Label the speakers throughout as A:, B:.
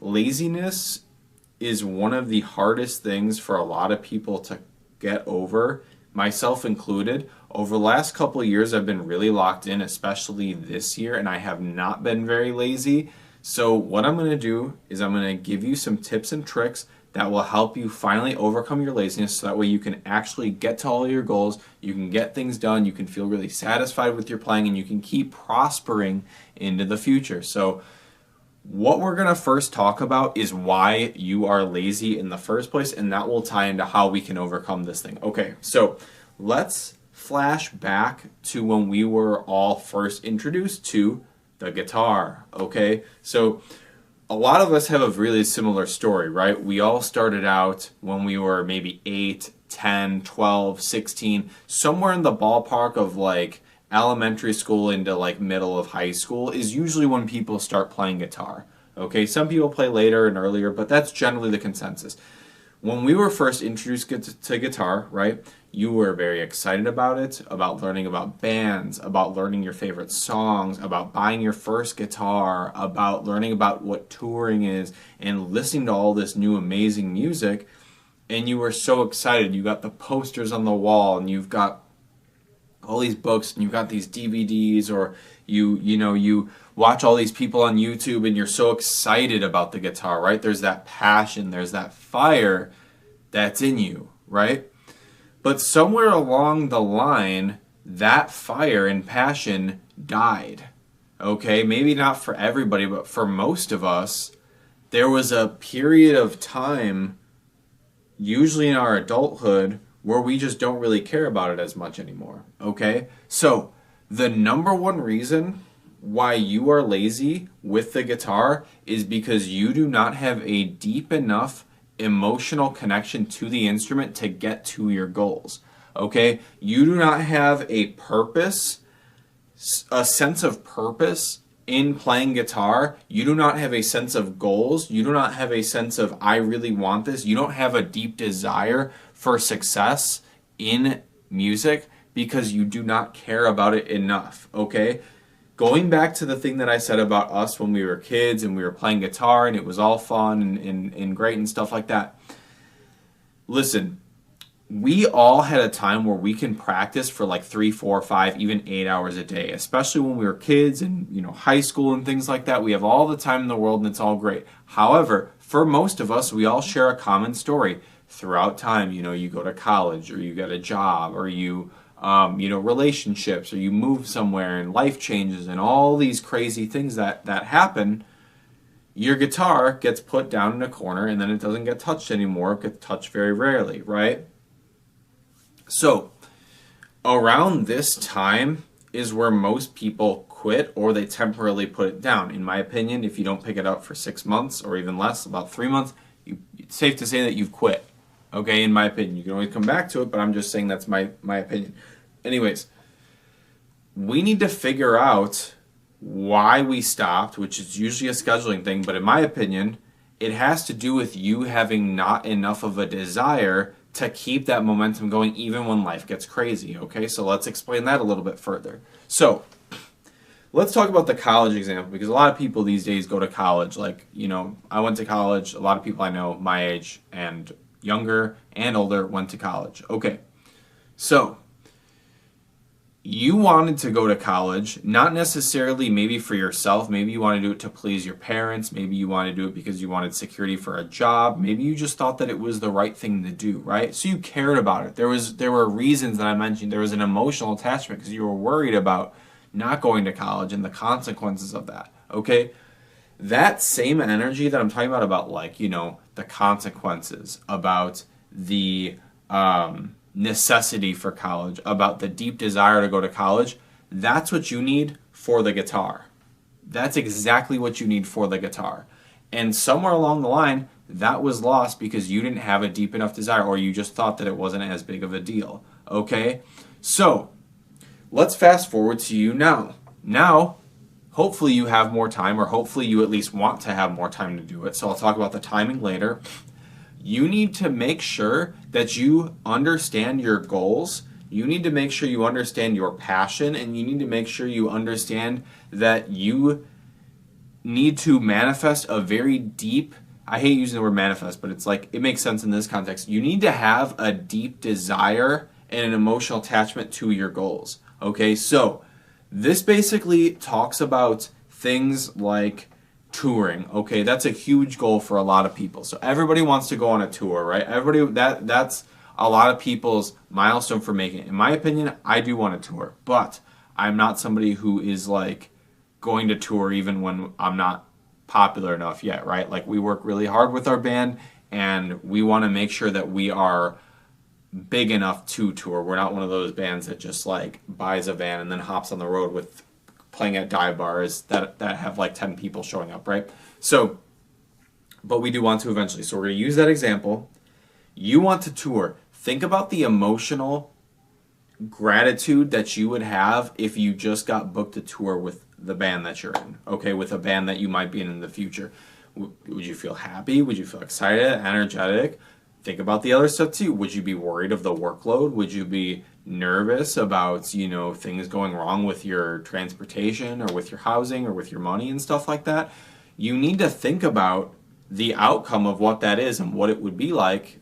A: laziness is one of the hardest things for a lot of people to get over, myself included. Over the last couple of years, I've been really locked in, especially this year, and I have not been very lazy. So what I'm going to do is I'm going to give you some tips and tricks that will help you finally overcome your laziness so that way you can actually get to all your goals, you can get things done, you can feel really satisfied with your playing, and you can keep prospering into the future. So what we're going to first talk about is why you are lazy in the first place, and that will tie into how we can overcome this thing. Okay, so let's flash back to when we were all first introduced to the guitar. Okay, so a lot of us have a really similar story, right? We all started out when we were maybe 8, 10, 12, 16, somewhere in the ballpark of like elementary school into like middle of high school is usually when people start playing guitar. Okay, some people play later and earlier, but that's generally the consensus. When we were first introduced to guitar, right, you were very excited about it, about learning about bands, about learning your favorite songs, about buying your first guitar, about learning about what touring is, and listening to all this new amazing music. And you were so excited. You got the posters on the wall, and you've got all these books, and you've got these DVDs, or you watch all these people on YouTube, and you're so excited about the guitar, right? There's that passion, there's that fire that's in you, right? But somewhere along the line, that fire and passion died. Okay, maybe not for everybody, but for most of us, there was a period of time, usually in our adulthood, where we just don't really care about it as much anymore. Okay, so the number one reason why you are lazy with the guitar is because you do not have a deep enough emotional connection to the instrument to get to your goals. Okay, you do not have a purpose, a sense of purpose in playing guitar. You do not have a sense of goals. You do not have a sense of I really want this. You don't have a deep desire for success in music because you do not care about it enough. Okay, going back to the thing that I said about us when we were kids and we were playing guitar and it was all fun and great and stuff like that. Listen, we all had a time where we can practice for like 3, 4, 5, even 8 hours a day, especially when we were kids and high school and things like that. We have all the time in the world and it's all great. However, for most of us, we all share a common story throughout time. You go to college or you get a job or you relationships, or you move somewhere and life changes and all these crazy things that happen. Your guitar gets put down in a corner and then it doesn't get touched anymore. It gets touched very rarely, right? So around this time is where most people quit or they temporarily put it down. In my opinion, if you don't pick it up for 6 months or even less, about 3 months, it's safe to say that you've quit. Okay, in my opinion. You can always come back to it, but I'm just saying that's my opinion. Anyways, we need to figure out why we stopped, which is usually a scheduling thing, but in my opinion, it has to do with you having not enough of a desire to keep that momentum going even when life gets crazy. Okay, so let's explain that a little bit further. So let's talk about the college example, because a lot of people these days go to college. Like, I went to college. A lot of people I know my age and younger and older went to college. Okay, so you wanted to go to college, not necessarily maybe for yourself. Maybe you want to do it to please your parents. Maybe you want to do it because you wanted security for a job. Maybe you just thought that it was the right thing to do, right? So you cared about it. There were reasons that I mentioned. There was an emotional attachment because you were worried about not going to college and the consequences of that. Okay, that same energy that I'm talking about like, the consequences, about the necessity for college, about the deep desire to go to college, that's what you need for the guitar. That's exactly what you need for the guitar. And somewhere along the line, that was lost because you didn't have a deep enough desire, or you just thought that it wasn't as big of a deal. Okay? So, let's fast forward to you now. Now, hopefully you have more time, or hopefully you at least want to have more time to do it. So I'll talk about the timing later. You need to make sure that you understand your goals. You need to make sure you understand your passion, and you need to make sure you understand that you need to manifest a very deep, I hate using the word manifest, but it's like, it makes sense in this context. You need to have a deep desire and an emotional attachment to your goals. Okay, so this basically talks about things like touring. Okay, that's a huge goal for a lot of people. So everybody wants to go on a tour, right? Everybody, that's a lot of people's milestone for making it. In my opinion, I do want to tour, but I'm not somebody who is like going to tour even when I'm not popular enough yet, right? Like, we work really hard with our band and we want to make sure that we are big enough to tour. We're not one of those bands that just like buys a van and then hops on the road with playing at dive bars that have like 10 people showing up, right? So, but we do want to eventually. So we're going to use that example. You want to tour. Think about the emotional gratitude that you would have if you just got booked a tour with the band that you're in, okay, with a band that you might be in the future. Would you feel happy? Would you feel excited, energetic? Think about the other stuff too. Would you be worried of the workload? Would you be nervous about, you know, things going wrong with your transportation or with your housing or with your money and stuff like that? You need to think about the outcome of what that is and what it would be like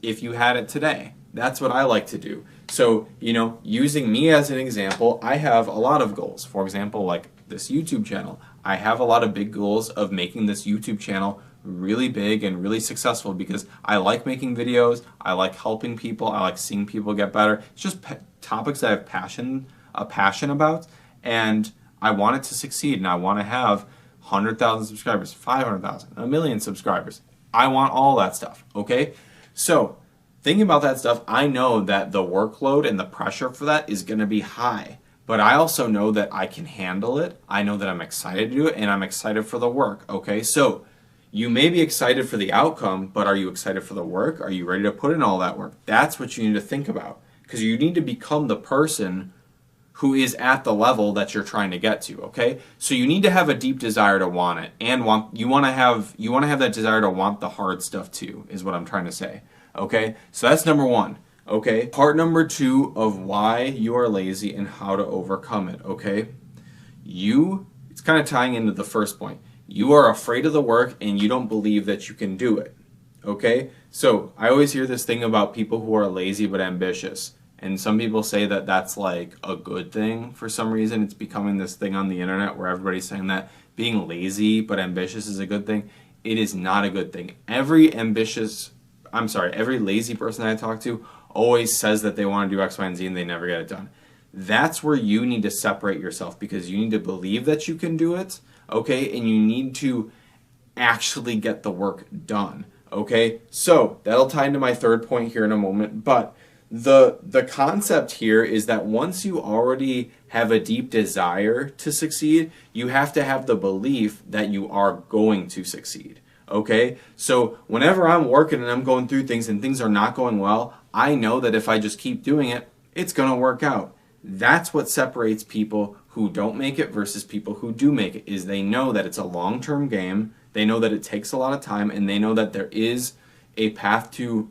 A: if you had it today. That's what I like to do. So, you know, using me as an example, I have a lot of goals. For example, like this YouTube channel. I have a lot of big goals of making this YouTube channel really big and really successful because I like making videos, I like helping people, I like seeing people get better. It's just topics that I have a passion about, and I want it to succeed, and I want to have 100,000 subscribers, 500,000, a million subscribers. I want all that stuff, okay? So, thinking about that stuff, I know that the workload and the pressure for that is going to be high. But I also know that I can handle it. I know that I'm excited to do it, and I'm excited for the work, okay? So you may be excited for the outcome, but are you excited for the work? Are you ready to put in all that work? That's what you need to think about, because you need to become the person who is at the level that you're trying to get to, okay? So you need to have a deep desire to want it, and you want to have that desire to want the hard stuff too, is what I'm trying to say, okay? So that's number one. Okay, part number two of why you are lazy and how to overcome it, okay? It's kind of tying into the first point. You are afraid of the work and you don't believe that you can do it, okay? So I always hear this thing about people who are lazy but ambitious. And some people say that that's like a good thing for some reason. It's becoming this thing on the internet where everybody's saying that being lazy but ambitious is a good thing. It is not a good thing. Every lazy person that I talk to always says that they want to do X, Y, and Z and they never get it done. That's where you need to separate yourself, because you need to believe that you can do it, okay? And you need to actually get the work done, okay? So that'll tie into my third point here in a moment, but the concept here is that once you already have a deep desire to succeed, you have to have the belief that you are going to succeed. Okay, so whenever I'm working and I'm going through things and things are not going well, I know that if I just keep doing it, it's going to work out. That's what separates people who don't make it versus people who do make it, is they know that it's a long-term game, they know that it takes a lot of time, and they know that there is a path to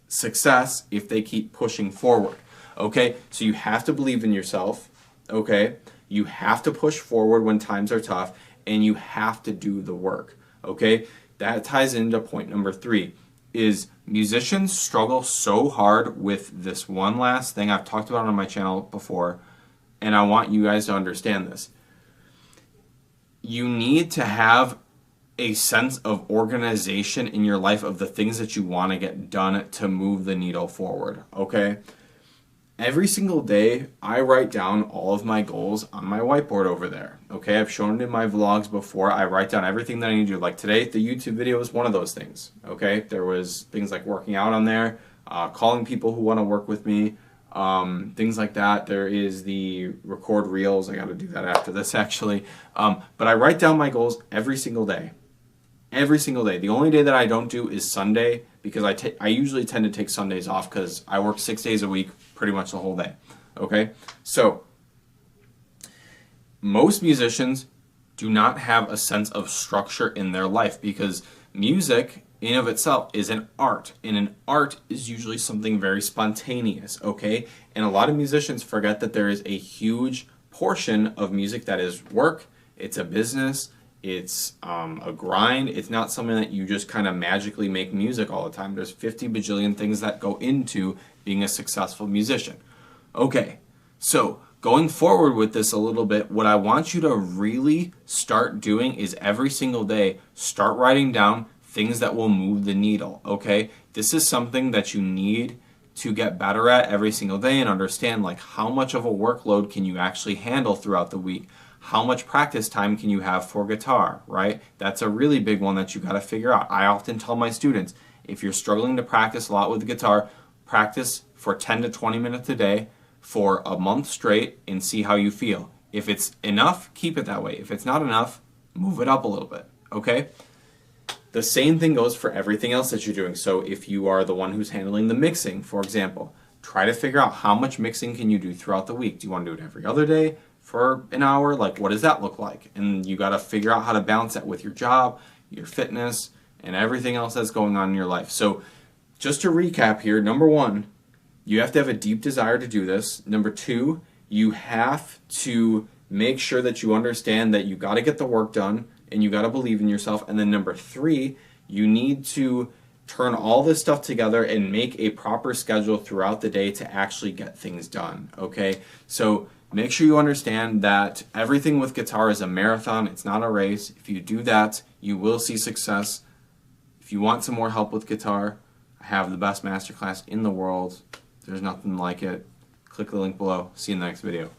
A: success if they keep pushing forward. Okay, so you have to believe in yourself, okay? You have to push forward when times are tough, and you have to do the work. Okay, that ties into point number three, is musicians struggle so hard with this one last thing. I've talked about it on my channel before, and I want you guys to understand this. You need to have a sense of organization in your life of the things that you want to get done to move the needle forward, okay? Every single day, I write down all of my goals on my whiteboard over there. Okay, I've shown it in my vlogs before. I write down everything that I need to do. Like today, the YouTube video was one of those things. Okay, there was things like working out on there, calling people who want to work with me, things like that. There is the record reels. I got to do that after this actually. But I write down my goals every single day. Every single day. The only day that I don't do is Sunday, because I usually tend to take Sundays off because I work 6 days a week, pretty much the whole day. Okay? So, most musicians do not have a sense of structure in their life, because music in of itself is an art, and an art is usually something very spontaneous, okay? And a lot of musicians forget that there is a huge portion of music that is work, it's a business, It's a grind. It's not something that you just kind of magically make music all the time. There's 50 bajillion things that go into being a successful musician. Okay, so going forward with this a little bit, what I want you to really start doing is every single day, start writing down things that will move the needle, okay? This is something that you need to get better at every single day and understand, like, how much of a workload can you actually handle throughout the week? How much practice time can you have for guitar, right? That's a really big one that you got to figure out. I often tell my students, if you're struggling to practice a lot with the guitar, practice for 10 to 20 minutes a day for a month straight and see how you feel. If it's enough, keep it that way. If it's not enough, move it up a little bit, okay? The same thing goes for everything else that you're doing. So if you are the one who's handling the mixing, for example, try to figure out how much mixing can you do throughout the week. Do you want to do it every other day for an hour? Like, what does that look like? And you got to figure out how to balance that with your job, your fitness, and everything else that's going on in your life. So just to recap here, number one, you have to have a deep desire to do this. Number two, you have to make sure that you understand that you got to get the work done and you got to believe in yourself. And then number three, you need to turn all this stuff together and make a proper schedule throughout the day to actually get things done, okay? So make sure you understand that everything with guitar is a marathon. It's not a race. If you do that, you will see success. If you want some more help with guitar, I have the best masterclass in the world. There's nothing like it. Click the link below. See you in the next video.